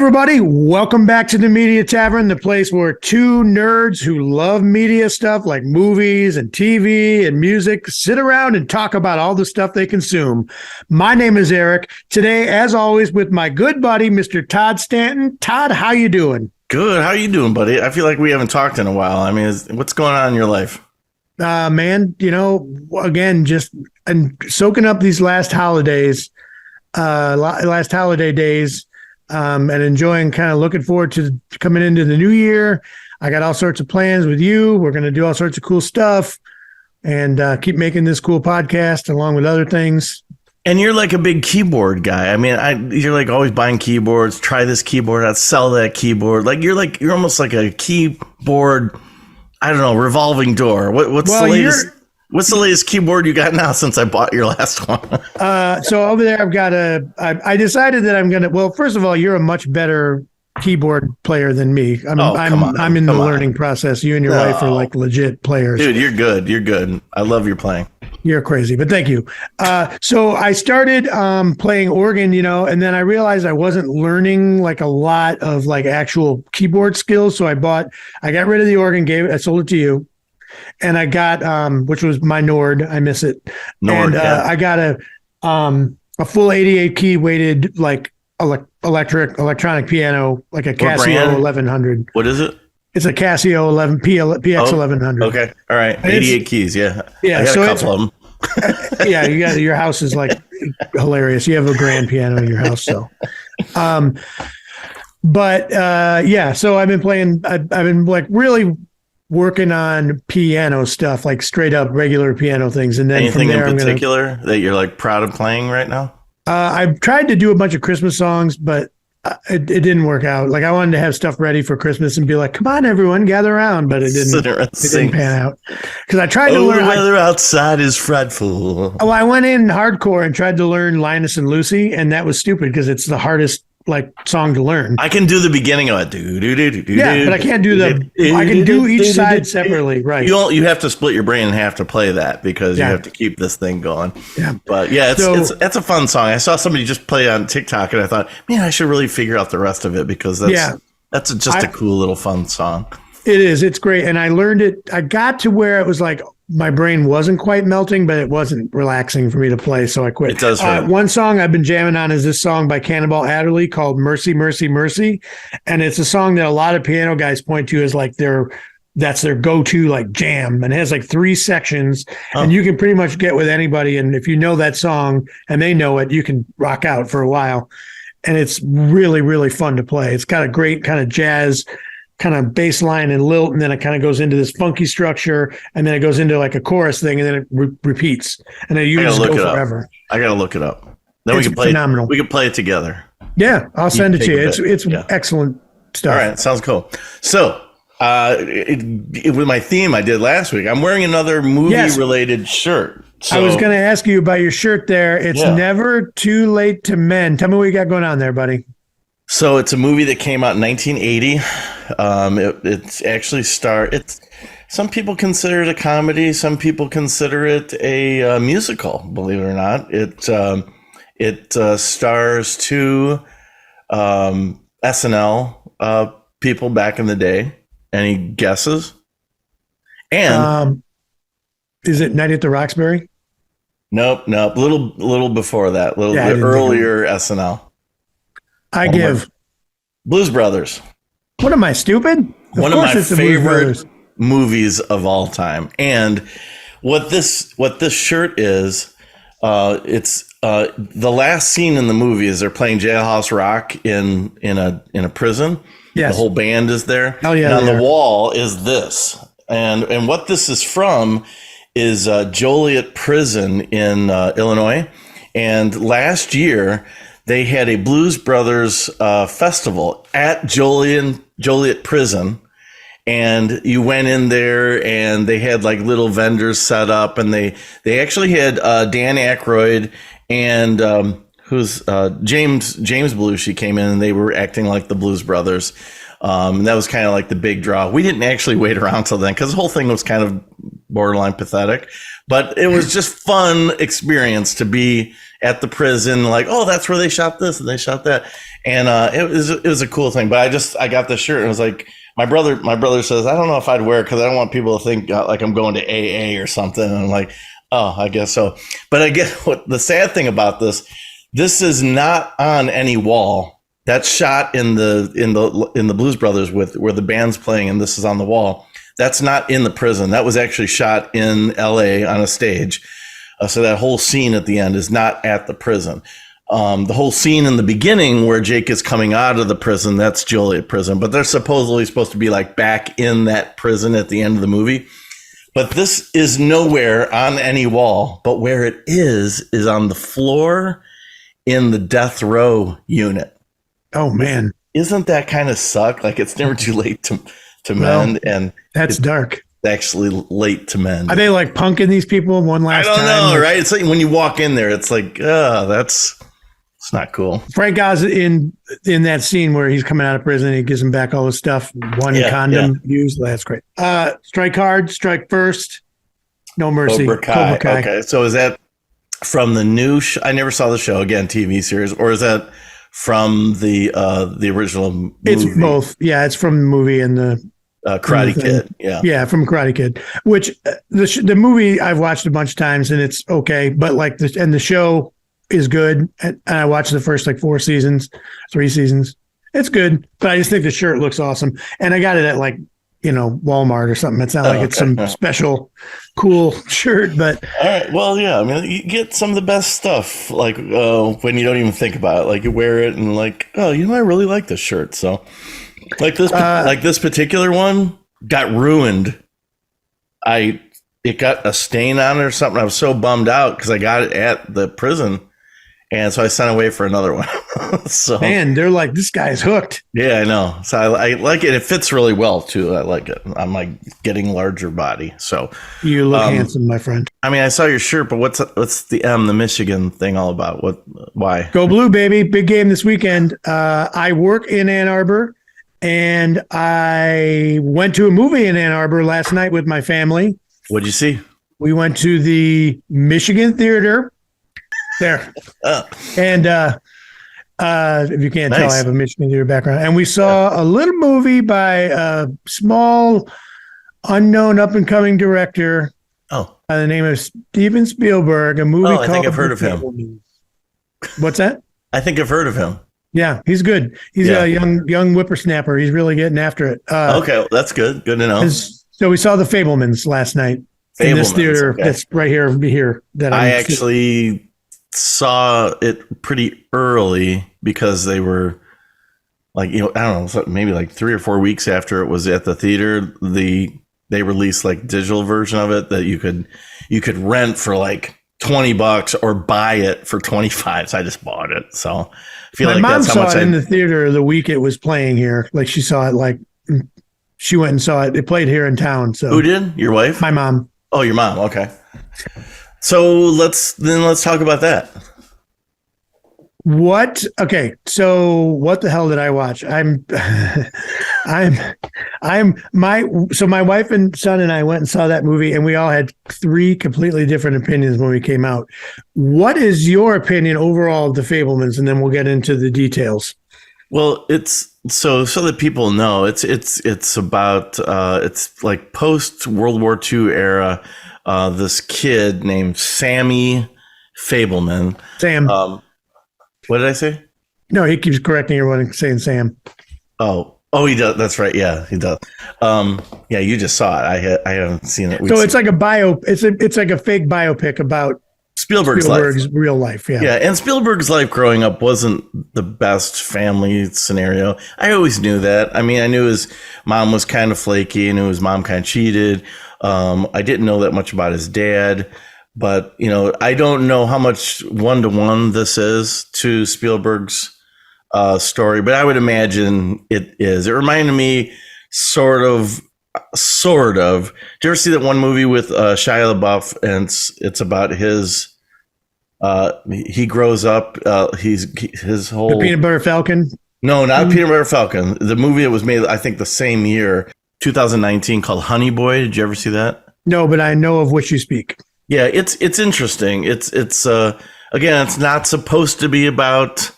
everybody. Welcome back to the Media Tavern, the place where two nerds who love media stuff like movies and TV and music sit around and talk about all the stuff they consume. My name is Eric. Today, as always, with my good buddy, Mr. Todd Stanton. Todd, how you doing? Good. How you doing, buddy? I feel like we haven't talked in a while. I mean, what's going on in your life? Man, again, just and soaking up these last holiday days. And enjoying, kind of looking forward to coming into the new year. I got all sorts of plans with you. We're going to do all sorts of cool stuff and keep making this cool podcast along with other things. And you're like a big keyboard guy. I mean, you're like always buying keyboards. Try this keyboard out, sell that keyboard. You're almost like a keyboard, I don't know, revolving door. What's the latest? What's the latest keyboard you got now since I bought your last one? So over there, I've got I decided that I'm going to, well, first of all, you're a much better keyboard player than me. I'm in the learning process. You and your wife are like legit players. Dude, you're good. You're good. I love your playing. You're crazy, but thank you. So I started playing organ, and then I realized I wasn't learning like a lot of like actual keyboard skills. So I got rid of the organ, I sold it to you. And I got, which was my Nord. I miss it. I got a full 88 key weighted like electronic piano, like a Casio 1100. What is it? It's a Casio PX 1100. Okay, all right, 88 keys. Yeah. I got a couple of them. Yeah, your house is like hilarious. You have a grand piano in your house, so. So I've been playing. I've been like really working on piano stuff, like straight up regular piano things. And then anything from there, in particular that you're like proud of playing right now? I've tried to do a bunch of Christmas songs, but it didn't work out. Like I wanted to have stuff ready for Christmas and be like, come on, everyone, gather around. But it didn't pan out. Because I tried to learn. The weather outside is frightful. I went in hardcore and tried to learn Linus and Lucy, and that was stupid because it's the hardest song to learn. I can do the beginning of it. But I can't do I can do each side separately, right? You have to split your brain and have to play that because you have to keep this thing going. Yeah. But yeah, it's a fun song. I saw somebody just play on TikTok and I thought, man, I should really figure out the rest of it because that's just a cool little fun song. It is. It's great. And I learned it. I got to where it was like my brain wasn't quite melting, but it wasn't relaxing for me to play. So I quit. It does hurt. One song I've been jamming on is this song by Cannonball Adderley called Mercy, Mercy, Mercy. And it's a song that a lot of piano guys point to as like that's their go-to like jam. And it has like 3 sections and you can pretty much get with anybody. And if you know that song and they know it, you can rock out for a while. And it's really, really fun to play. It's got a great kind of jazz kind of bass line and lilt, and then it kind of goes into this funky structure, and then it goes into like a chorus thing, and then it repeats, and then you just go forever. I gotta look it up. Then we can play phenomenal. We can play it together. Yeah, I'll send it to you. It's excellent stuff. All right, sounds cool. So with my theme I did last week, I'm wearing another movie-related shirt. So, I was going to ask you about your shirt there. It's Never Too Late to Mend. Tell me what you got going on there, buddy. So it's a movie that came out in 1980. It's actually some people consider it a comedy. Some people consider it a musical, believe it or not. It stars 2 SNL people back in the day. Any guesses? And is it Night at the Roxbury? Nope. Little before that. Earlier SNL. I give Blues Brothers. What am I, stupid? One of my favorite movies of all time. And what this shirt is, it's the last scene in the movie is they're playing Jailhouse Rock in a prison. Yes. The whole band is there. Oh yeah. And on the wall is this. And what this is from is Joliet Prison in Illinois. And last year they had a Blues Brothers festival at Joliet Prison, and you went in there, and they had like little vendors set up, and they actually had Dan Aykroyd and James Belushi came in, and they were acting like the Blues Brothers. And that was kind of like the big draw. We didn't actually wait around till then because the whole thing was kind of borderline pathetic, but it was just fun experience to be at the prison. Like, oh, that's where they shot this and they shot that. And it was a cool thing. But I got the shirt and it was like, my brother says, I don't know if I'd wear it because I don't want people to think like I'm going to AA or something. And I'm like, oh, I guess so. But I guess what the sad thing about this is not on any wall. That's shot in the Blues Brothers where the band's playing, and this is on the wall. That's not in the prison. That was actually shot in LA on a stage. So that whole scene at the end is not at the prison. The whole scene in the beginning where Jake is coming out of the prison, that's Joliet prison, but they're supposedly supposed to be like back in that prison at the end of the movie. But this is nowhere on any wall, but where it is on the floor in the death row unit. Oh man, isn't that kind of suck? Like it's never too late to mend, and that's dark. Actually, late to mend. Are they like punking these people one last time? I don't know, right? It's like when you walk in there, it's like, it's not cool. Frank Oz in that scene where he's coming out of prison, he gives him back all his stuff. One condom used. That's great. Strike hard, strike first. No mercy. Cobra Kai. Okay, so is that from the new? I never saw the show again, TV series, or is that from the original movie? It's both. Yeah, it's from the movie and the Karate Kid. Yeah, from Karate Kid. Which the movie I've watched a bunch of times and it's okay, but like the show is good. And I watched the first like 3 seasons. It's good, but I just think the shirt looks awesome, and I got it at like Walmart or something. It's not like it's some special cool shirt, but all right. Well, yeah. I mean, you get some of the best stuff like when you don't even think about it. Like you wear it and like, oh, I really like this shirt. So like this particular one got ruined. It got a stain on it or something. I was so bummed out because I got it at the prison. And so I sent away for another one. So man, they're like, this guy's hooked. Yeah, I know. So I like it. It fits really well too. I like it. I'm like getting larger body. So you look handsome, my friend. I mean, I saw your shirt, but what's the Michigan thing all about? Why? Go Blue, baby! Big game this weekend. I work in Ann Arbor, and I went to a movie in Ann Arbor last night with my family. What'd you see? We went to the Michigan Theater. There. And if you can't tell, I have a Michigan Theater background. And we saw a little movie by a small, unknown, up-and-coming director by the name of Steven Spielberg, a movie called... I think I've heard of him. What's that? I think I've heard of him. Yeah, he's good. He's a young whippersnapper. He's really getting after it. Okay, that's good. Good to know. So we saw The Fabelmans last night in this theater that's right here. That I actually saw it pretty early because they were like, I don't know, maybe like 3 or 4 weeks after it was at the theater, they released like digital version of it that you could rent for like $20 or buy it for $25. So I just bought it. So I feel my mom saw it in the theater the week it was playing here. Like she saw it, like she went and saw it. It played here in town. So who did? Your wife? My mom. Oh, your mom. Okay. So let's talk about that. Okay. So what the hell did I watch? My wife and son and I went and saw that movie, and we all had 3 completely different opinions when we came out. What is your opinion overall of The Fabelmans? And then we'll get into the details. Well, it's so that people know it's about it's like post World War II era. This kid named Sammy Fabelman. Sam. What did I say? No, he keeps correcting everyone saying Sam. Oh, he does. That's right. Yeah, he does. Yeah, you just saw it. I haven't seen it. So it's like a bio. It's like a fake biopic about Spielberg's real life. Yeah. Yeah. And Spielberg's life growing up wasn't the best family scenario. I always knew that. I mean, I knew his mom was kind of flaky. I knew his mom kind of cheated. I didn't know that much about his dad, but I don't know how much 1-to-1 this is to Spielberg's story, but I would imagine it is. It reminded me sort of. Did you ever see that one movie with Shia LaBeouf, and it's about his he grows up, his whole The Peanut Butter Falcon. No, not Peanut Butter Falcon. The movie that was made, I think, the same year, 2019, called Honey Boy. Did you ever see that? No, but I know of which you speak. Yeah, it's interesting. It's again, it's not supposed to be about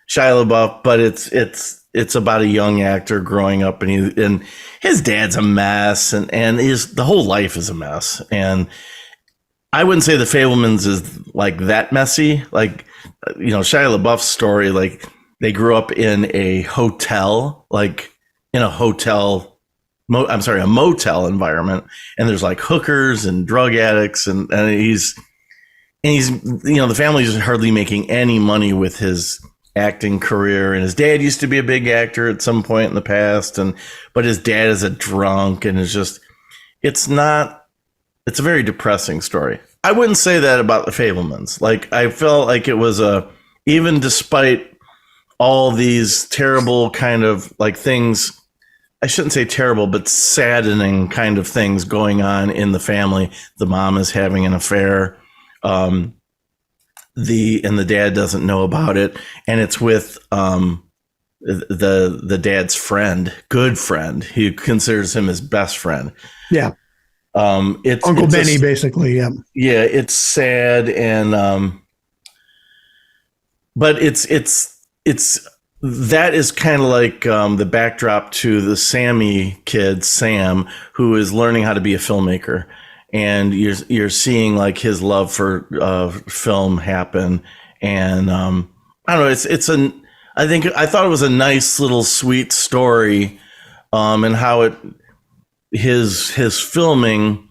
Shia LaBeouf, but it's about a young actor growing up, and his dad's a mess, and the whole life is a mess. And I wouldn't say the Fabelmans is like that messy. Like, Shia LaBeouf's story, like they grew up in a hotel, like in a hotel. A motel environment, and there's like hookers and drug addicts, and he's the family's hardly making any money with his acting career, and his dad used to be a big actor at some point in the past, but his dad is a drunk, and it's a very depressing story. I wouldn't say that about the Fabelmans. Like, I felt like it was even despite all these terrible kind of like things, I shouldn't say terrible, but saddening kind of things going on in the family. The mom is having an affair. The dad doesn't know about it. And it's with the dad's friend, good friend. He considers him his best friend. Yeah. Uncle Benny, basically. Yeah. Yeah. It's sad. And, but it's that is kind of like the backdrop to the Sammy kid, Sam, who is learning how to be a filmmaker, and you're seeing like his love for film happen. And I don't know, I thought it was a nice little sweet story, and how his filming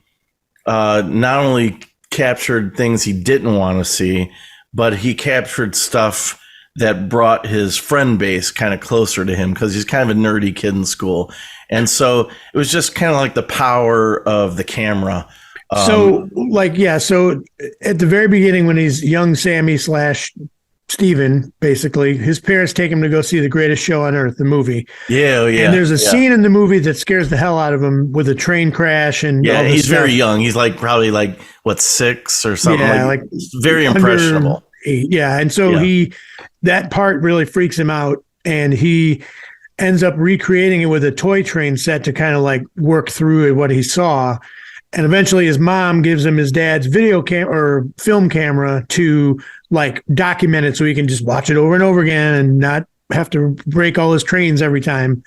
not only captured things he didn't want to see, but he captured stuff that brought his friend base kind of closer to him, because he's kind of a nerdy kid in school. And so it was just kind of like the power of the camera. So at the very beginning, when he's young Sammy / Steven, basically, his parents take him to go see The Greatest Show on Earth, the movie. Yeah. And there's a scene in the movie that scares the hell out of him with a train crash. And he's very young. He's like probably like, 6 or something. Yeah, like very impressionable. 8. Yeah. And so that part really freaks him out, and he ends up recreating it with a toy train set to kind of like work through what he saw. And eventually his mom gives him his dad's film camera to like document it, so he can just watch it over and over again and not have to break all his trains every time.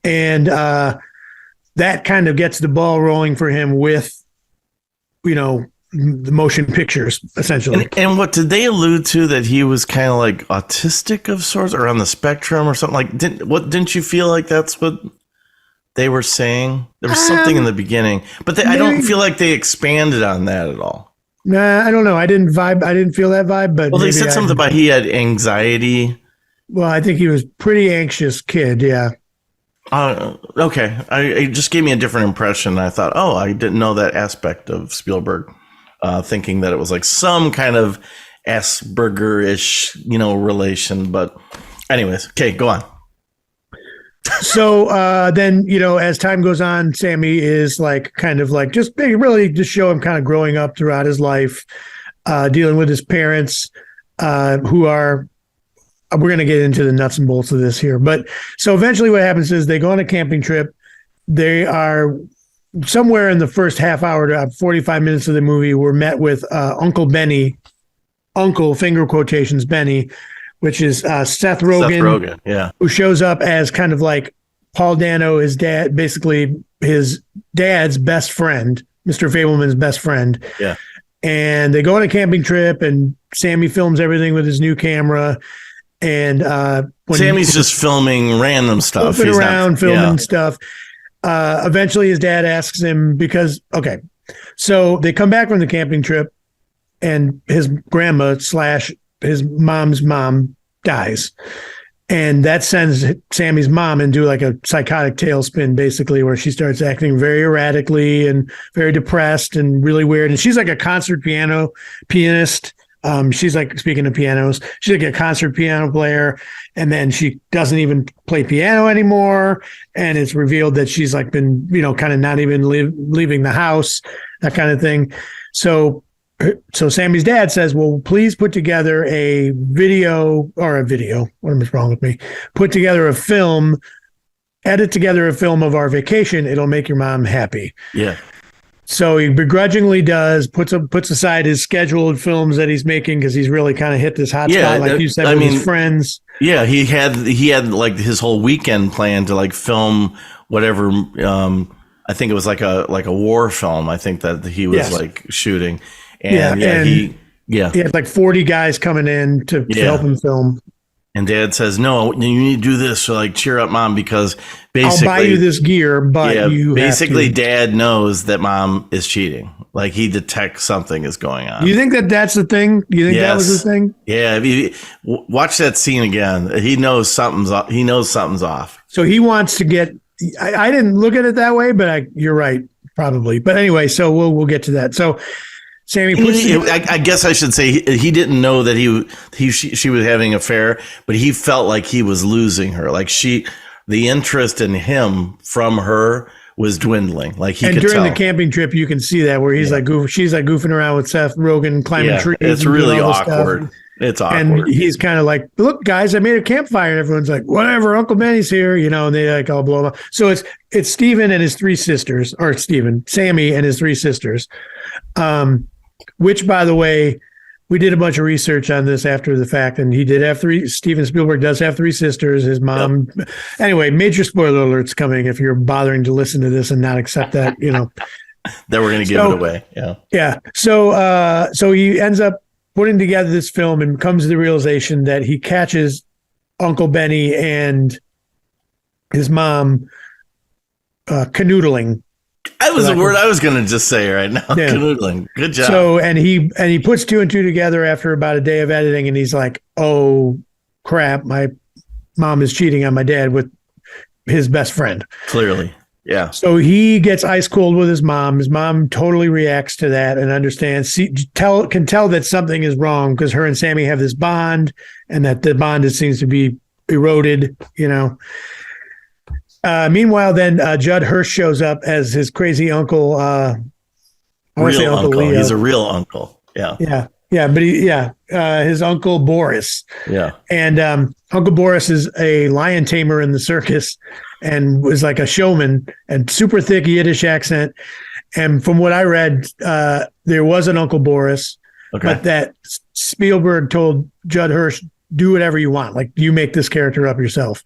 And that kind of gets the ball rolling for him with, the motion pictures, essentially. And what did they allude to, that he was kind of like autistic of sorts, or on the spectrum or something? Like, didn't you feel like that's what they were saying? There was something in the beginning, but I don't feel like they expanded on that at all. Nah, I don't know. I didn't feel that vibe, but they said something about he had anxiety. Well, I think he was pretty anxious kid. Yeah. Okay. It just gave me a different impression. I thought, I didn't know that aspect of Spielberg. Thinking that it was like some kind of Asperger-ish, relation. But anyways, okay, go on. So then, as time goes on, Sammy is like kind of like just show him kind of growing up throughout his life, dealing with his parents, who are, we're going to get into the nuts and bolts of this here. But so eventually what happens is they go on a camping trip. They are somewhere in the first half hour to 45 minutes of the movie, we're met with Uncle Benny, Uncle finger quotations Benny, which is Seth Rogen, who shows up as kind of like Paul Dano, his dad, basically his dad's best friend, Mr. Fabelman's best friend. Yeah. And they go on a camping trip, and Sammy films everything with his new camera. And Sammy's just filming random stuff. He's filming stuff. Eventually his dad asks him so they come back from the camping trip, and his grandma / his mom's mom dies. And that sends Sammy's mom into like a psychotic tailspin, basically, where she starts acting very erratically and very depressed and really weird. And she's like a concert pianist. She's like, speaking of pianos, she's like a concert piano player, and then she doesn't even play piano anymore. And it's revealed that she's like been, kind of not even leaving the house, that kind of thing. So So Sammy's dad says, well, please put together a video. What is wrong with me? Put together a film, edit together a film of our vacation. It'll make your mom happy. Yeah. So he begrudgingly puts aside his scheduled films that he's making because he's really kind of hit this hot spot, like you said, with his friends. Yeah, he had like his whole weekend plan to like film whatever. I think it was like a war film. I think that he was like shooting, and he had like 40 guys coming in to help him film. And Dad says, "No, you need to do this to like cheer up Mom because basically I'll buy you this gear, but you basically Dad knows that Mom is cheating. Like he detects something is going on." You think that's the thing? You think that was the thing? Yeah. Watch that scene again. He knows something's off. He knows something's off. So he wants to get. I didn't look at it that way, but you're right, probably. But anyway, so we'll get to that. So. Sammy I guess I should say he didn't know that she was having an affair, but he felt like he was losing her. Like the interest in him from her was dwindling. Like he could tell. During the camping trip, you can see that where she's like goofing around with Seth Rogen climbing trees. It's really awkward. It's awkward. And he's kind of like, look, guys, I made a campfire. And everyone's like, whatever, Uncle Benny's here, and they like all blow up. So it's Steven and his three sisters, or Sammy and his three sisters. Which, by the way, we did a bunch of research on this after the fact, and he did have Steven Spielberg does have three sisters. His mom. Yep. Anyway, major spoiler alerts coming if you're bothering to listen to this and not accept that, that we're going to give it away. Yeah. Yeah. So he ends up putting together this film and comes to the realization that he catches Uncle Benny and his mom canoodling. That was a word I was going to just say right now. Yeah. Canoodling. Good job. So, and he puts two and two together after about a day of editing, and he's like, "Oh crap, my mom is cheating on my dad with his best friend." Clearly, yeah. So he gets ice cold with his mom. His mom totally reacts to that and understands. Can tell that something is wrong because her and Sammy have this bond, and that the bond seems to be eroded. Meanwhile, then Judd Hirsch shows up as his crazy uncle. Real uncle. Leo. He's a real uncle. Yeah. Yeah. But his uncle Boris. Yeah. And Uncle Boris is a lion tamer in the circus and was like a showman and super thick Yiddish accent. And from what I read, there was an Uncle Boris, but that Spielberg told Judd Hirsch, do whatever you want. Like you make this character up yourself.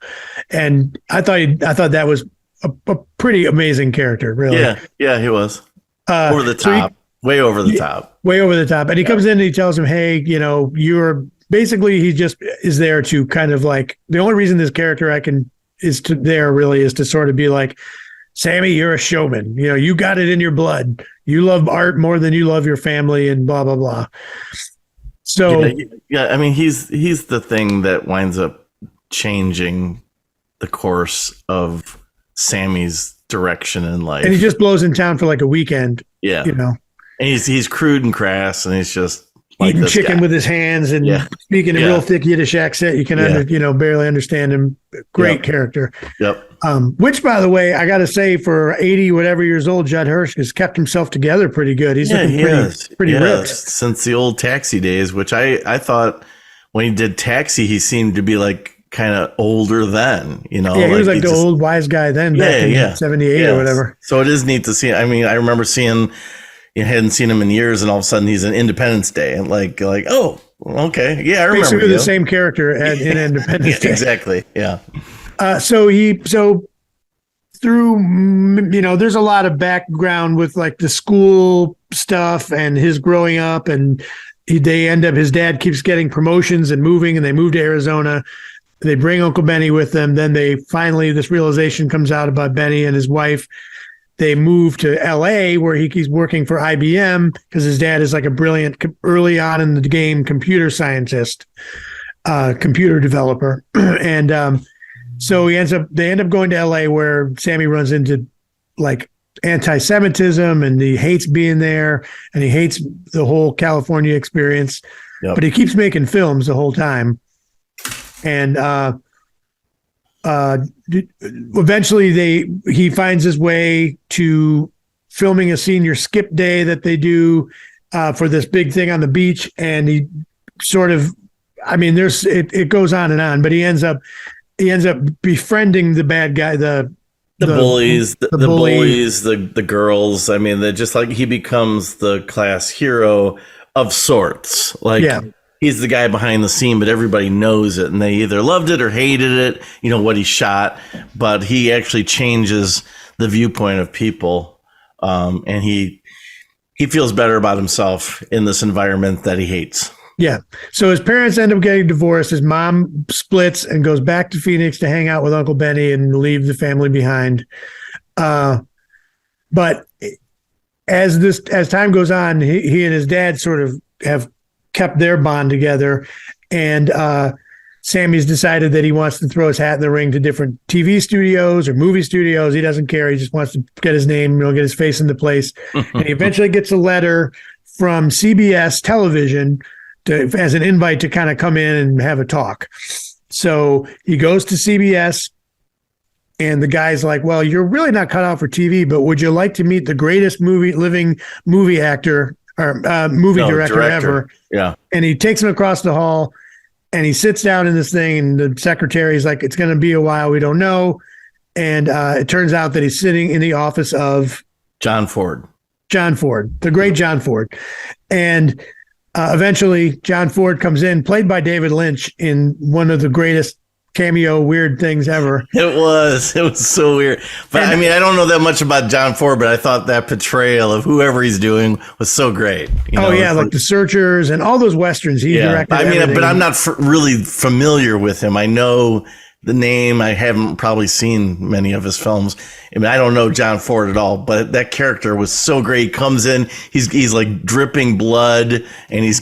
And I thought that was a pretty amazing character, really. Yeah, he was. Over the top. Way over the top. Way over the top. And he comes in and he tells him, hey, you're basically, he just is there to kind of like, the only reason this character is to sort of be like, Sammy, you're a showman. You got it in your blood. You love art more than you love your family and blah, blah, blah. So I mean, he's the thing that winds up changing the course of Sammy's direction in life. And he just blows in town for like a weekend. Yeah. And he's crude and crass, and he's just like eating chicken with his hands and speaking a real thick Yiddish accent. You can barely understand him. Great character. Yep. Which, by the way, I got to say, for 80 whatever years old, Judd Hirsch has kept himself together pretty good. He's looking pretty ripped since the old Taxi days. Which I thought when he did Taxi, he seemed to be like kind of older then. He was like the old wise guy then. Back in 78 or whatever. So it is neat to see. I mean, I remember seeing. You hadn't seen him in years, and all of a sudden he's in Independence Day, and like, oh, okay, yeah, I remember. Basically the same character in Independence Day. Exactly, yeah. So through, there's a lot of background with like the school stuff and his growing up, and his dad keeps getting promotions and moving, and they move to Arizona. They bring Uncle Benny with them. Then this realization comes out about Benny and his wife. They move to LA where he's working for IBM because his dad is like a brilliant, early on in the game, computer scientist, computer developer. And so they end up going to LA where Sammy runs into like anti-Semitism, and he hates being there, and he hates the whole California experience, but he keeps making films the whole time. And, eventually he finds his way to filming a senior skip day that they do for this big thing on the beach, and he sort of, I mean, it goes on and on, but he ends up befriending the bad guy, the bullies, the bully. bullies, the girls. I mean, they're just like, he becomes the class hero of sorts. Like, he's the guy behind the scene, but everybody knows it, and they either loved it or hated it, you know, what he shot. But he actually changes the viewpoint of people, and he feels better about himself in this environment that he hates. Yeah. So his parents end up getting divorced. His mom splits and goes back to Phoenix to hang out with Uncle Benny and leave the family behind. But as time goes on, he and his dad sort of have kept their bond together. And Sammy's decided that he wants to throw his hat in the ring to different TV studios or movie studios. He doesn't care. He just wants to get his name, get his face into place. And he eventually gets a letter from CBS television as an invite to kind of come in and have a talk. So he goes to CBS, and the guy's like, well, you're really not cut out for TV, but would you like to meet the greatest living movie actor or movie director ever? Yeah. And he takes him across the hall, and he sits down in this thing, and the secretary's like, it's going to be a while. We don't know. And it turns out that he's sitting in the office of John Ford, the great John Ford. And eventually, John Ford comes in, played by David Lynch, in one of the greatest cameo weird things ever. It was so weird. But I mean, I don't know that much about John Ford, but I thought that portrayal of whoever he's doing was so great. Like The Searchers and all those Westerns he directed. I mean, everything. but I'm not really familiar with him. I know the name. I haven't probably seen many of his films. I mean, I don't know John Ford at all, but that character was so great. He comes in, he's like dripping blood, and he's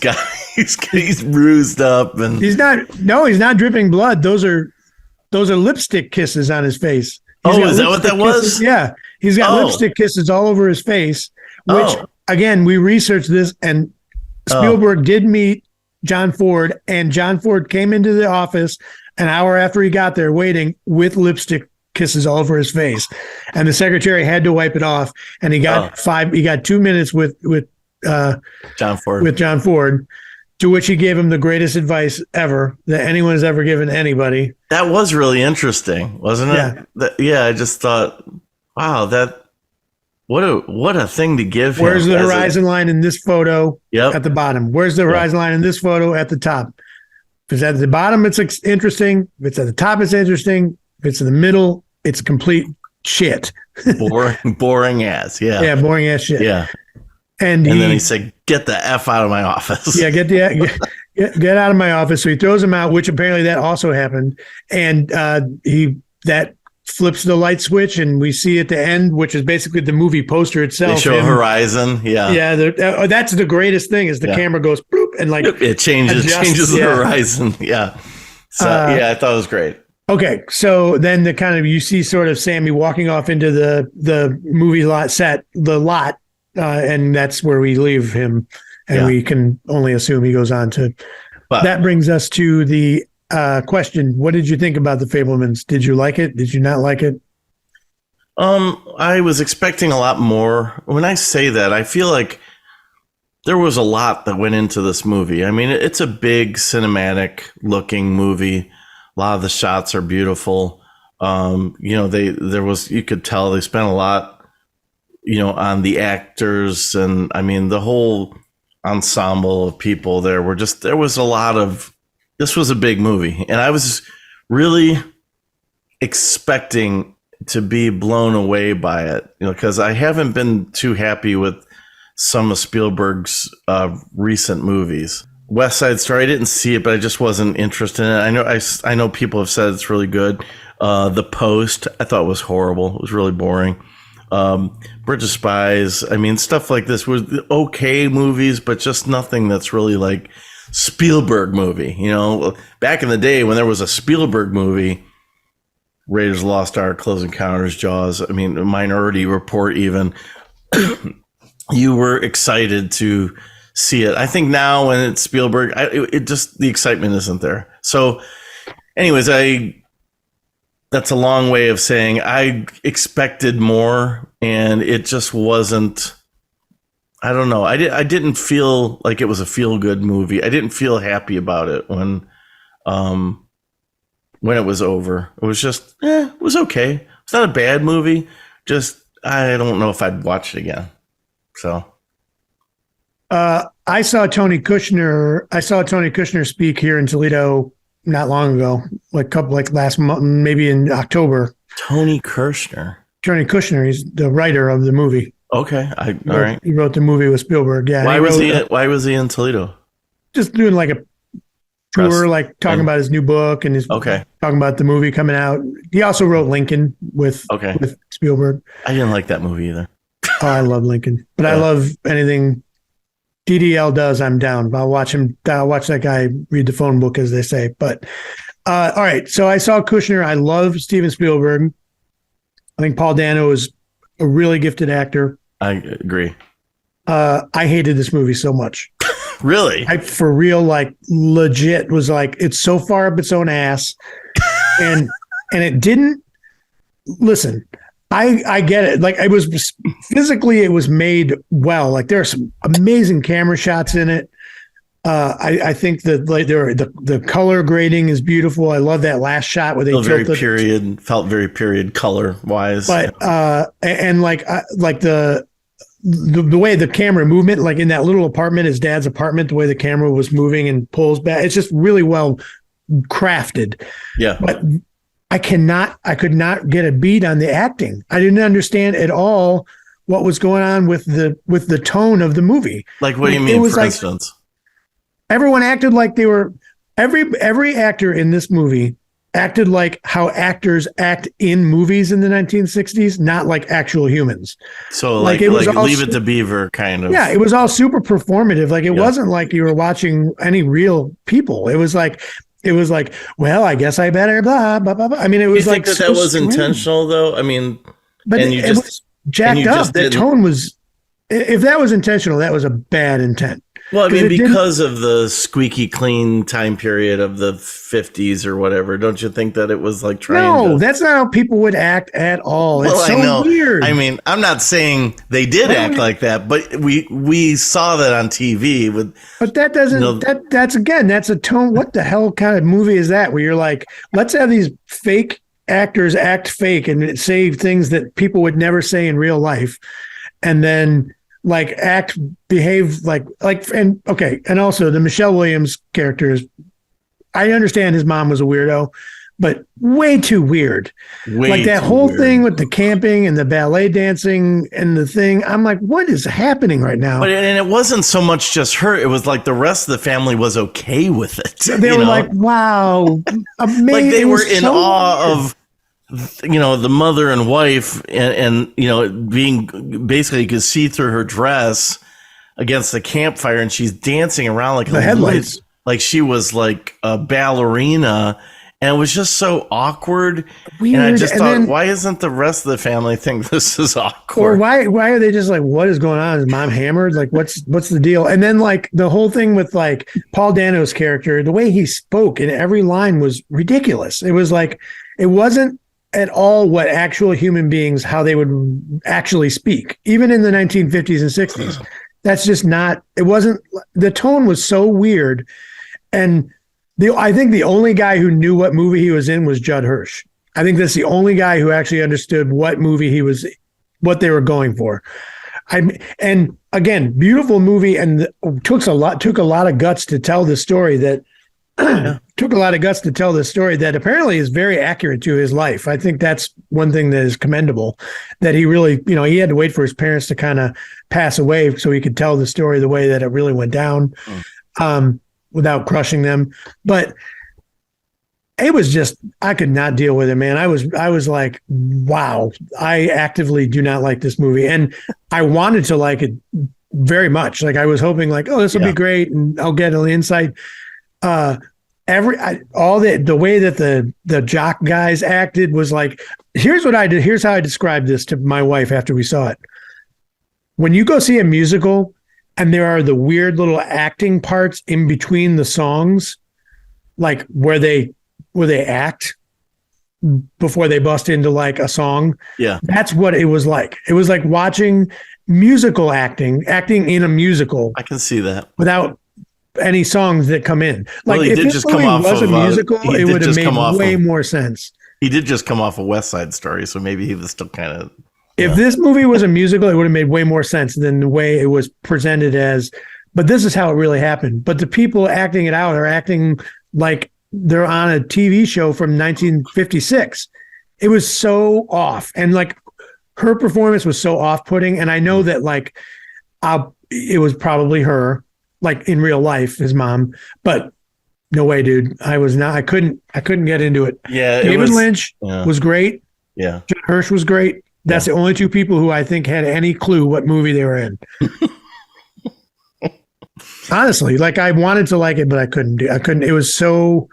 bruised up, and he's not dripping blood. Those are lipstick kisses on his face. Is that what that was? Yeah. He's got lipstick kisses all over his face, which again, we researched this, and Spielberg did meet John Ford, and John Ford came into the office an hour after he got there waiting with lipstick kisses all over his face. And the secretary had to wipe it off. And he got 2 minutes with John Ford. With John Ford, to which he gave him the greatest advice ever that anyone has ever given anybody. That was really interesting, wasn't it? Yeah. I just thought, wow, what a thing to give him. Where's the horizon line in this photo? Yep. At the bottom. Where's the horizon line in this photo? At the top. If it's at the bottom, it's interesting. If it's at the top, it's interesting. If it's in the middle, it's complete shit. Boring ass. Yeah. Yeah, boring ass shit. Yeah. And then he said, "Get the F out of my office." Yeah, get out of my office. So he throws him out, which apparently that also happened. And that flips the light switch, and we see at the end, which is basically the movie poster itself. They show horizon. Yeah. Yeah. That's the greatest thing is the camera goes boop, and like it changes the horizon. Yeah. So I thought it was great. Okay. So then you see sort of Sammy walking off into the movie lot set, and that's where we leave him. And we can only assume he goes on to. But that brings us to the question. What did you think about the Fabelmans? Did you like it? Did you not like it? I was expecting a lot more. When I say that, I feel like there was a lot that went into this movie. I mean, it's a big cinematic looking movie. A lot of the shots are beautiful. You could tell they spent a lot, on the actors, and I mean, the whole ensemble of people there was a lot of. This was a big movie, and I was really expecting to be blown away by it, because I haven't been too happy with some of Spielberg's recent movies. West Side Story, I didn't see it, but I just wasn't interested in it. I know people have said it's really good. The Post, I thought was horrible. It was really boring. Bridge of Spies, I mean, stuff like this was okay movies, but just nothing that's really like Spielberg movie. Back in the day when there was a Spielberg movie, Raiders of the Lost Ark, Close Encounters, Jaws, I mean, Minority Report even, you were excited to see it. I think now when it's Spielberg, the excitement isn't there. So anyways, that's a long way of saying I expected more, and it just wasn't. I don't know. I didn't feel like it was a feel good movie. I didn't feel happy about it when it was over. It was just, it was okay. It's not a bad movie. Just, I don't know if I'd watch it again. So, I saw Tony Kushner speak here in Toledo not long ago, like last month, maybe in October. Tony Kushner. He's the writer of the movie. Okay, all right. He wrote the movie with Spielberg. Yeah. Why was he in Toledo? Just doing like a tour, Press. like talking about his new book and talking about the movie coming out. He also wrote Lincoln with Spielberg. I didn't like that movie either. Oh, I love Lincoln, but I love anything DDL does. I'm down. I'll watch that guy read the phone book, as they say. But all right. So I saw Kushner. I love Steven Spielberg. I think Paul Dano is a really gifted actor. I agree. I hated this movie so much. Really? I, for real, like legit was like, it's so far up its own ass. And it didn't listen. I get it. Like it was physically, it was made well. Like there are some amazing camera shots in it. I think that like the color grading is beautiful. I love that last shot where they felt very period color wise. But and like the way the camera movement, like in that little apartment, his dad's apartment, the way the camera was moving and pulls back, it's just really well crafted. Yeah. But I could not get a beat on the acting. I didn't understand at all what was going on with the tone of the movie. Like, what do you mean, for instance? Everyone acted like they were every actor in this movie acted like how actors act in movies in the 1960s, not like actual humans. So like it was Leave It to Beaver kind of. Yeah, it was all super performative. Like it wasn't like you were watching any real people. It was like, well, I guess I better blah blah blah. I mean, it was like that was intentional though. I mean, but it was jacked up. That tone was. If that was intentional, that was a bad intent. Well, I mean, because of the squeaky clean time period of the 50s or whatever, don't you think that it was like trying to... that's not how people would act at all. Well, it's so weird. I mean, I'm not saying they did act like that, but we saw that on TV. But that doesn't... That's a tone. What the hell kind of movie is that? Where you're like, let's have these fake actors act fake and say things that people would never say in real life. And then... like behave like, and okay. And also the Michelle Williams character I understand his mom was a weirdo, but way too weird. Like that whole thing with the camping and the ballet dancing and the thing. I'm like, what is happening right now? But and it wasn't so much just her. It was like the rest of the family was okay with it. They were like, wow, amazing. Like they were in awe of, the mother and wife and being basically, you could see through her dress against the campfire and she's dancing around like the headlights, like she was like a ballerina. And it was just so awkward. Weird. And I just thought, why isn't the rest of the family think this is awkward? Or why are they just like, what is going on? Is mom hammered? Like, what's the deal? And then like the whole thing with like Paul Dano's character, the way he spoke in every line was ridiculous. It was like, it wasn't at all what actual human beings, how they would actually speak, even in the 1950s and 60s. That's just not, it wasn't, the tone was so weird. And I think the only guy who knew what movie he was in was Judd Hirsch. I think that's the only guy who actually understood what movie he was, what they were going for. And again, beautiful movie, and took a lot of guts to tell the story that apparently is very accurate to his life. I think that's one thing that is commendable, that he really, he had to wait for his parents to kind of pass away so he could tell the story the way that it really went down. Without crushing them. But it was just, I could not deal with it, man. I was like, wow, I actively do not like this movie. And I wanted to like it very much. Like I was hoping like, oh, this will be great. And I'll get an insight. The way that the jock guys acted was like, here's what I did. Here's how I described this to my wife after we saw it. When you go see a musical, and there are the weird little acting parts in between the songs, like where they act before they bust into like a song. Yeah. That's what it was like. It was like watching musical acting in a musical I can see that. without any songs that come in. Like, Well, he if did this just movie come off was a of, musical, he it did would have just come made off way of- more sense. He did just come off a West Side Story, so maybe he was still kind of. If this movie was a musical, it would have made way more sense than the way it was presented as. But this is how it really happened. But the people acting it out are acting like they're on a TV show from 1956. It was so off, and like her performance was so off-putting. And I know that like it was probably her, like in real life, his mom. But no way, dude. I couldn't get into it. Yeah, David Lynch was great. Yeah, John Hirsch was great. That's the only two people who I think had any clue what movie they were in. Honestly, like I wanted to like it, but I couldn't. It was so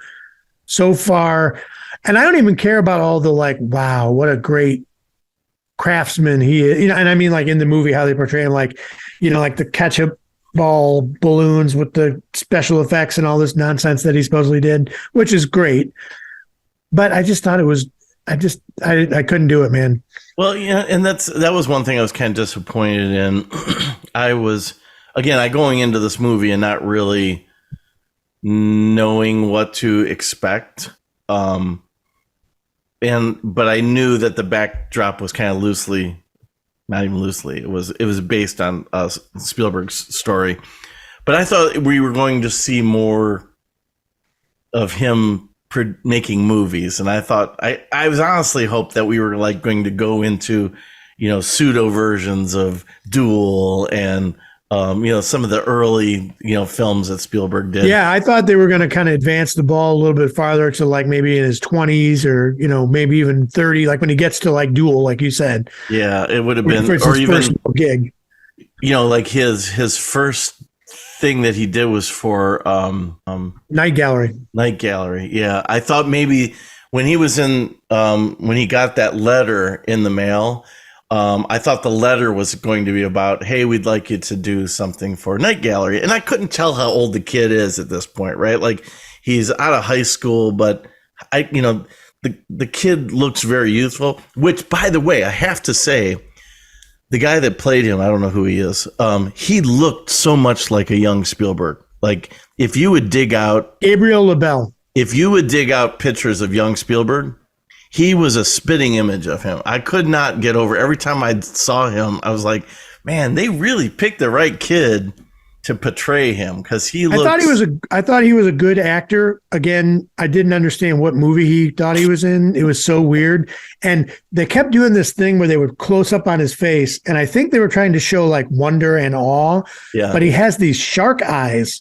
far, and I don't even care about all the like. Wow, what a great craftsman he is. And I mean, like in the movie, how they portray him, like like the ketchup ball balloons with the special effects and all this nonsense that he supposedly did, which is great. But I just thought it was. I couldn't do it, man. Well, yeah, and that was one thing I was kind of disappointed in. I was going into this movie and not really knowing what to expect. But I knew that the backdrop was kind of not even loosely. It was based on Spielberg's story. But I thought we were going to see more of him making movies, and I thought I was honestly hoped that we were like going to go into pseudo versions of Duel and some of the early films that Spielberg did. Yeah, I thought they were going to kind of advance the ball a little bit farther to like maybe in his 20s or maybe even 30, like when he gets to like Duel, like you said. Yeah, it would have been, or even first gig. Like his first thing that he did was for Night Gallery. Yeah, I thought maybe when he was in when he got that letter in the mail, I thought the letter was going to be about, hey, we'd like you to do something for Night Gallery, and I couldn't tell how old the kid is at this point, right? Like he's out of high school, but the kid looks very youthful. Which, by the way, I have to say, the guy that played him, I don't know who he is. He looked so much like a young Spielberg. Like if you would dig out Gabriel LaBelle, if you would dig out pictures of young Spielberg, he was a spitting image of him. I could not get over. Every time I saw him, I was like, man, they really picked the right kid to portray him, because he looked. I thought he was a good actor. Again, I didn't understand what movie he thought he was in. It was so weird. And they kept doing this thing where they would close up on his face, and I think they were trying to show like wonder and awe. Yeah. But he has these shark eyes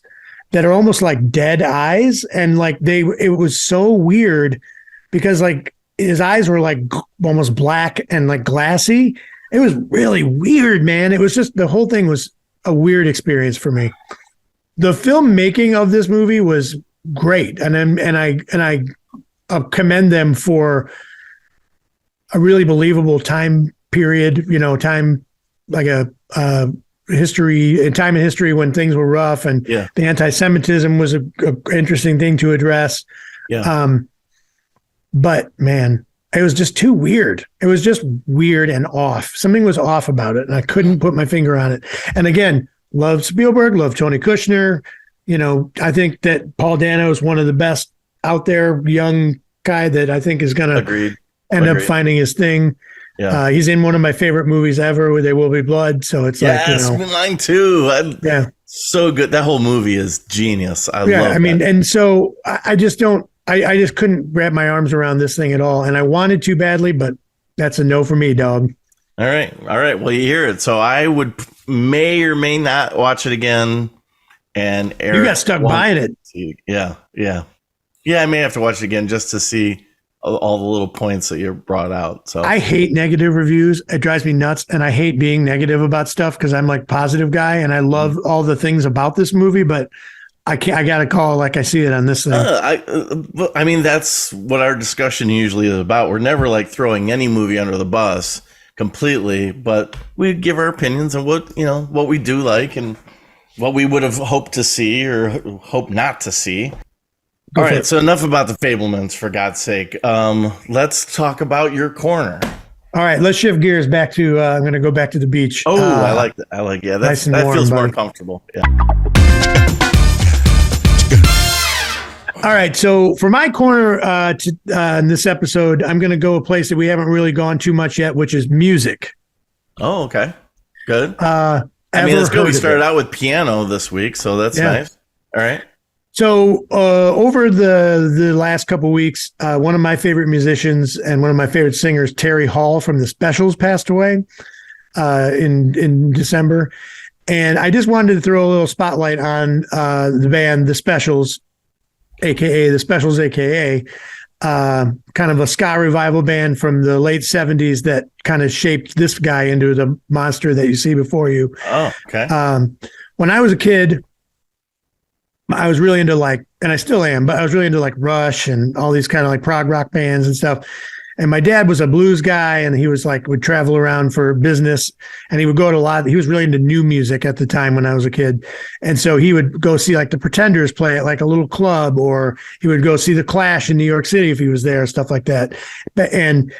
that are almost like dead eyes, and like it was so weird because like his eyes were like almost black and like glassy. It was really weird, man. It was just, the whole thing was a weird experience for me. The filmmaking of this movie was great, and I commend them for a really believable time period. Time like a time in history when things were rough, and the anti-Semitism was a interesting thing to address. Yeah. But man, it was just too weird. It was just weird and off. Something was off about it, and I couldn't put my finger on it. And again, love Spielberg, love Tony Kushner. I think that Paul Dano is one of the best out there, young guy that I think is going to end up finding his thing. Yeah. He's in one of my favorite movies ever, where There Will Be Blood. So it's mine too. So good. That whole movie is genius. I love that. And so I just don't. I just couldn't wrap my arms around this thing at all, and I wanted to badly, but that's a no for me, dog. All right. Well, you hear it. So I may or may not watch it again. And Eric, you got stuck buying it. Yeah. I may have to watch it again just to see all the little points that you brought out. So I hate negative reviews. It drives me nuts, and I hate being negative about stuff because I'm like positive guy, and I love all the things about this movie, but I got to call it like I see it on this thing. I mean, that's what our discussion usually is about. We're never like throwing any movie under the bus completely, but we give our opinions on what we do like and what we would have hoped to see or hope not to see. All right, so enough about the Fabelmans, for God's sake. Let's talk about your corner. All right, let's shift gears back to. I'm going to go back to the beach. Oh, I like that. Yeah, nice and that warm, feels buddy. more comfortable. Yeah. All right, so for my corner in this episode, I'm going to go a place that we haven't really gone too much yet, which is music. Oh, okay, good. I mean, it's good. We started out with piano this week, so that's nice. All right. So over the last couple of weeks, one of my favorite musicians and one of my favorite singers, Terry Hall from the Specials, passed away in December, and I just wanted to throw a little spotlight on the band, the Specials, aka kind of a ska revival band from the late 70s that kind of shaped this guy into the monster that you see before you. Oh, okay. When I was a kid, I was really into and I still am, but I was really into Rush and all these kind of prog rock bands and stuff. And my dad was a blues guy, and he was would travel around for business, and he would go to he was really into new music at the time when I was a kid. And so he would go see the Pretenders play at a little club, or he would go see the Clash in New York City if he was there, stuff like that. And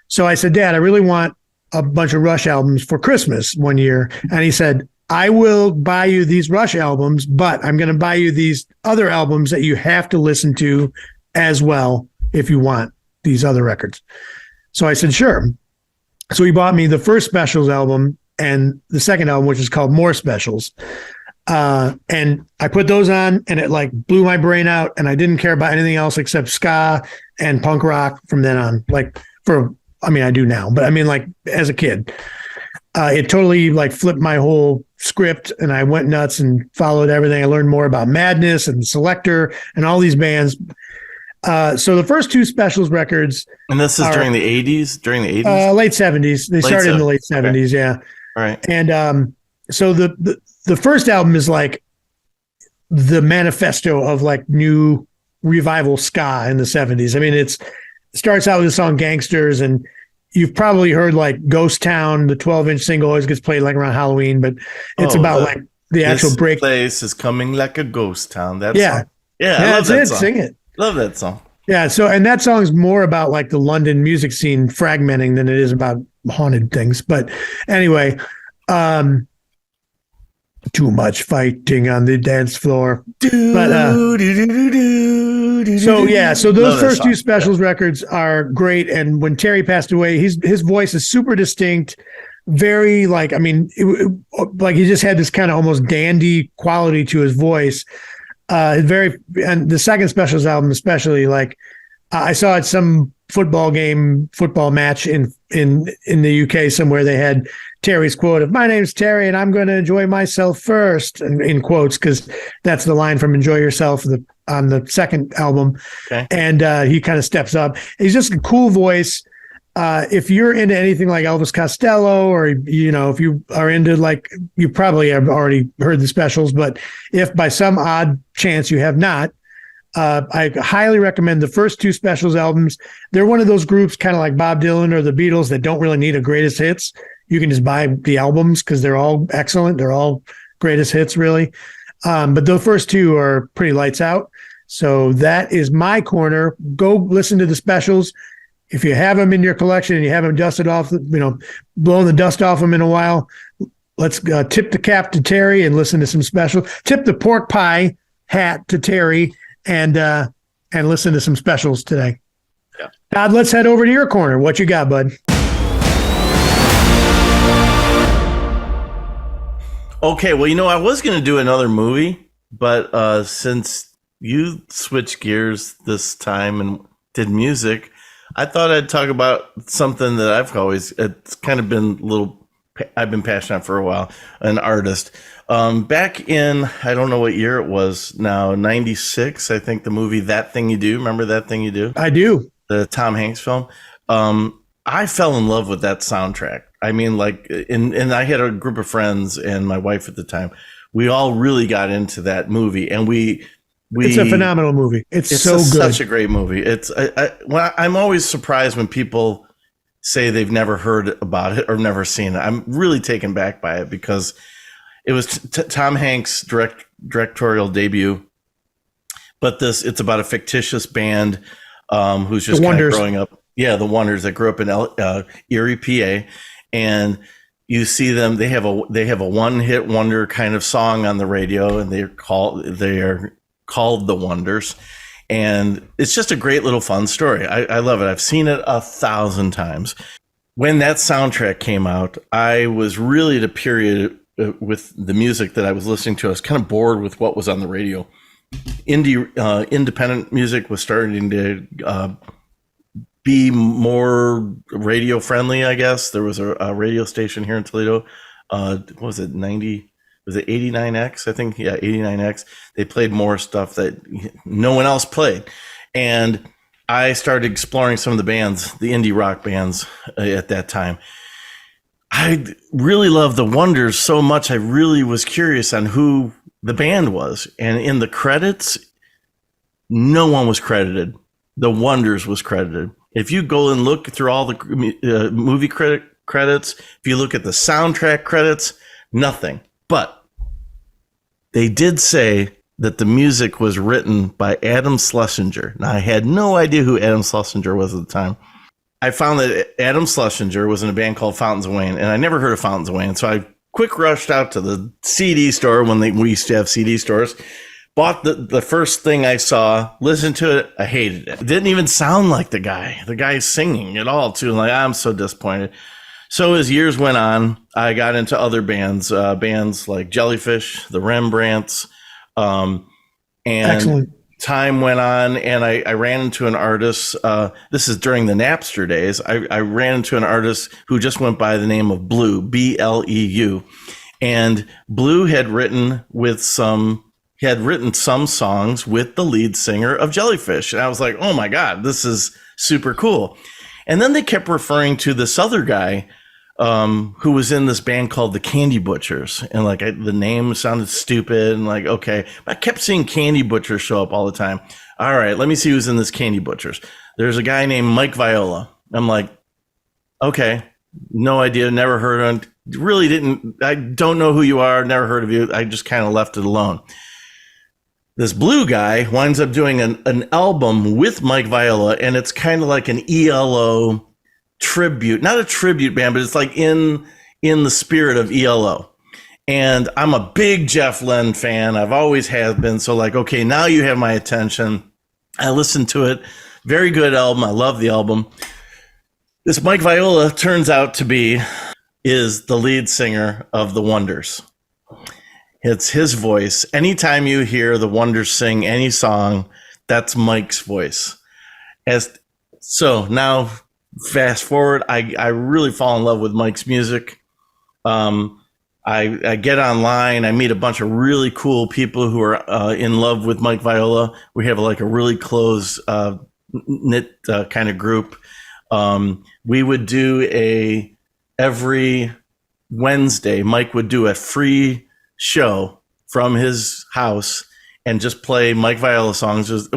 so I said, Dad, I really want a bunch of Rush albums for Christmas one year. And he said, I will buy you these Rush albums, but I'm going to buy you these other albums that you have to listen to as well if you want these other records. So I said, sure. So he bought me the first Specials album and the second album, which is called More Specials. And I put those on, and it blew my brain out, and I didn't care about anything else except ska and punk rock from then on. I do now, but as a kid. It totally flipped my whole script, and I went nuts and followed everything. I learned more about Madness and Selector and all these bands. So the first two Specials records. And this is during the 80s? Late 70s. They started in the late 70s, okay. Yeah. All right. And so the first album is the manifesto of new revival ska in the 70s. I mean, it starts out with the song Gangsters, and you've probably heard Ghost Town, the 12-inch single always gets played around Halloween, but it's about the actual break. This place is coming like a ghost town. Song. Yeah, I love that song. Sing it. Love that song. Yeah, and that song's more about the London music scene fragmenting than it is about haunted things. But anyway, too much fighting on the dance floor. So those first two Specials records are great. And when Terry passed away, his voice is super distinct, very he just had this kind of almost dandy quality to his voice. And the second Specials album, especially, I saw at some football match in the UK somewhere, they had Terry's quote of "My name's Terry and I'm going to enjoy myself first," and in quotes, because that's the line from "Enjoy Yourself" on the second album. Okay. And he kind of steps up. He's just a cool voice. If you're into anything like Elvis Costello, or if you are into you probably have already heard the Specials, but if by some odd chance you have not, I highly recommend the first two Specials albums. They're one of those groups, kind of like Bob Dylan or the Beatles, that don't really need a greatest hits. You can just buy the albums because they're all excellent. They're all greatest hits, really. But the first two are pretty lights out. So that is my corner. Go listen to the Specials. If you have them in your collection and you haven't dusted off, blown the dust off them in a while, let's tip the cap to Terry and listen to some Specials. Tip the pork pie hat to Terry and listen to some Specials today. Yeah. Todd, let's head over to your corner. What you got, bud? Okay, well, I was going to do another movie, but since you switched gears this time and did music, I thought I'd talk about something that it's kind of been I've been passionate for a while, an artist. Back in, I don't know what year it was now, 96, I think the movie That Thing You Do. Remember That Thing You Do? I do. The Tom Hanks film. I fell in love with that soundtrack. I mean, and I had a group of friends and my wife at the time. We all really got into that movie, and it's a phenomenal movie. It's so good. Such a great movie. I'm always surprised when people say they've never heard about it or never seen it. I'm really taken back by it because it was Tom Hanks' directorial debut. But it's about a fictitious band who's just kind of growing up. Yeah, the Wonders that grew up in Erie, PA, and you see them. They have a one hit wonder kind of song on the radio, and they are called the Wonders, and it's just a great little fun story. I love it. I've seen it 1,000 times. When that soundtrack came out, I was really at a period with the music that I was listening to. I was kind of bored with what was on the radio. Independent music was starting to be more radio friendly, I guess. There was a radio station here in Toledo. What was it, 90? Was it 89X? I think, yeah, 89X. They played more stuff that no one else played. And I started exploring some of the bands, the indie rock bands at that time. I really loved the Wonders so much. I really was curious on who the band was. And in the credits, no one was credited. The Wonders was credited. If you go and look through all the movie credits, if you look at the soundtrack credits, nothing. But they did say that the music was written by Adam Schlesinger. Now, I had no idea who Adam Schlesinger was at the time. I found that Adam Schlesinger was in a band called Fountains of Wayne, and I never heard of Fountains of Wayne. So I quick rushed out to the CD store when we used to have CD stores. Bought the first thing I saw, listened to it, I hated it. It didn't even sound like the guy singing at all, too. Like, I'm so disappointed. So as years went on, I got into other bands like Jellyfish, the Rembrandts, and Excellent. time went on, and I ran into an artist. This is during the Napster days. I ran into an artist who just went by the name of Blue, Bleu, and Blue had written some songs with the lead singer of Jellyfish. And I was like, oh my God, this is super cool. And then they kept referring to this other guy who was in this band called the Candy Butchers. And like the name sounded stupid. And like, okay, I kept seeing Candy Butchers show up all the time. All right, let me see who's in this Candy Butchers. There's a guy named Mike Viola. I'm like, okay, no idea, never heard of him. Really didn't, I don't know who you are, never heard of you. I just kind of left it alone. This Blue guy winds up doing an album with Mike Viola, and it's kind of like an ELO tribute, not a tribute band, but it's like in the spirit of ELO. And I'm a big Jeff Lynne fan. I've always have been. So like, okay, now you have my attention. I listened to it. Very good album. I love the album. This Mike Viola turns out to is the lead singer of the Wonders. It's his voice. Anytime you hear the Wonders sing any song, that's Mike's voice. So now, fast forward, I really fall in love with Mike's music. I get online. I meet a bunch of really cool people who are in love with Mike Viola. We have like a really close knit kind of group. We would do every Wednesday, Mike would do a free show from his house and just play Mike Viola songs. It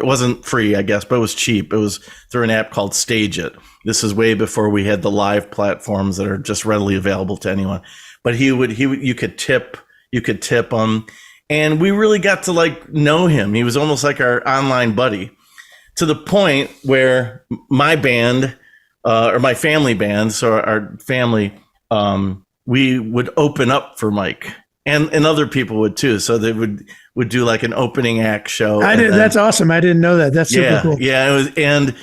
wasn't free, I guess, but it was cheap. It was through an app called Stage It. This is way before we had the live platforms that are just readily available to anyone. But you could tip him, and we really got to like know him. He was almost like our online buddy, to the point where my band, or my family band, so our family, we would open up for Mike, and other people would too. So they would do like an opening act show. That's awesome. I didn't know that. That's super cool. Yeah, it was. And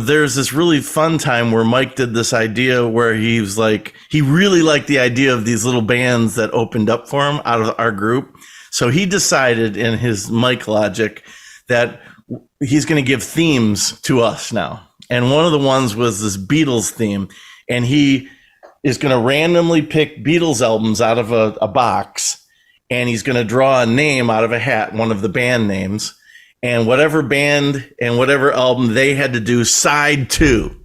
there's this really fun time where Mike did this idea where he was like, he really liked the idea of these little bands that opened up for him out of our group. So he decided in his Mike logic that he's going to give themes to us now. And one of the ones was this Beatles theme. And he is going to randomly pick Beatles albums out of a box, and he's going to draw a name out of a hat, one of the band names, and whatever band and whatever album they had to do side two.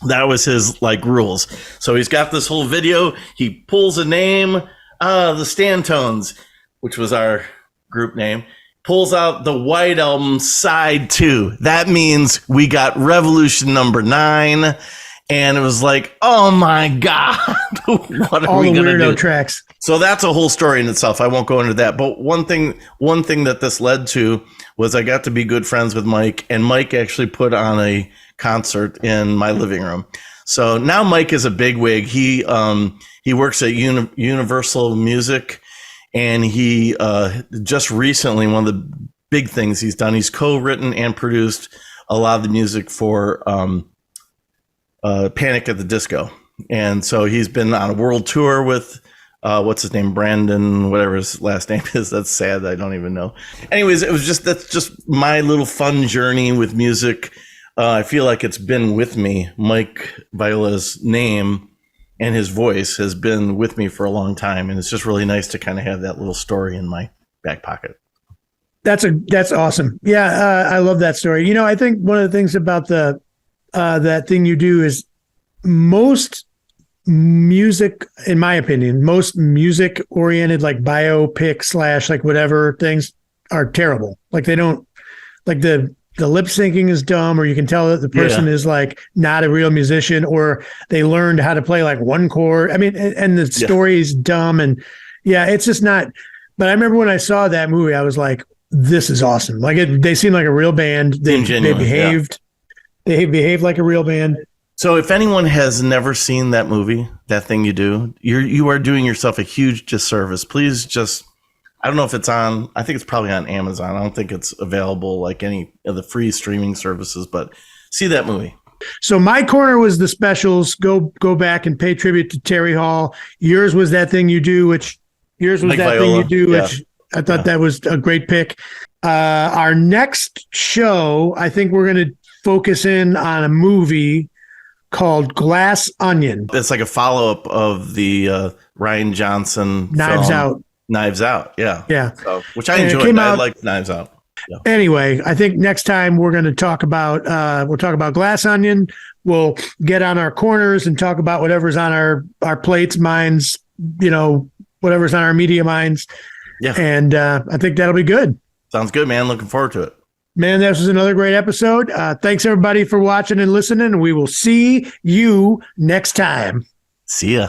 That was his like rules. So he's got this whole video. He pulls a name, the Stantones, which was our group name, pulls out the White Album side two. That means we got Revolution number 9. And it was like, oh my God, what are All we the going to weirdo do? tracks. So that's a whole story in itself. I won't go into that. But one thing that this led to was I got to be good friends with Mike, and Mike actually put on a concert in my living room. So now Mike is a bigwig. He works at Universal Music, and he just recently, one of the big things he's done, he's co-written and produced a lot of the music for Panic at the Disco. And so he's been on a world tour with what's his name, Brandon, whatever his last name is. That's sad. I don't even know. Anyways, that's just my little fun journey with music. I feel like it's been with me. Mike Viola's name and his voice has been with me for a long time, and it's just really nice to kind of have that little story in my back pocket. That's awesome. Yeah, I love that story. You know, I think one of the things about that thing you do is most music, in my opinion, most music oriented like biopic / like whatever things are terrible. Like they don't, like the lip syncing is dumb, or you can tell that the person is like not a real musician, or they learned how to play like one chord. I mean, and the story is dumb, and it's just not. But I remember when I saw that movie, I was like, this is awesome. Like they seemed like a real band. They behaved like a real band. So if anyone has never seen that movie, That Thing You Do, you are doing yourself a huge disservice. Please just, I don't know if it's on, I think it's probably on Amazon. I don't think it's available like any of the free streaming services, but see that movie. So my corner was the specials. Go back and pay tribute to Terry Hall. Yours was That Thing You Do, which I thought that was a great pick. Our next show, I think we're going to focus in on a movie called Glass Onion. It's like a follow-up of the Rian Johnson Knives film. Out. Knives Out, yeah. Yeah. So, which I enjoyed. I liked Knives Out. Yeah. Anyway, I think next time we're going to talk about Glass Onion. We'll get on our corners and talk about whatever's on our plates, minds, whatever's on our media minds. Yeah. And I think that'll be good. Sounds good, man. Looking forward to it. Man, this was another great episode. Thanks, everybody, for watching and listening. We will see you next time. See ya.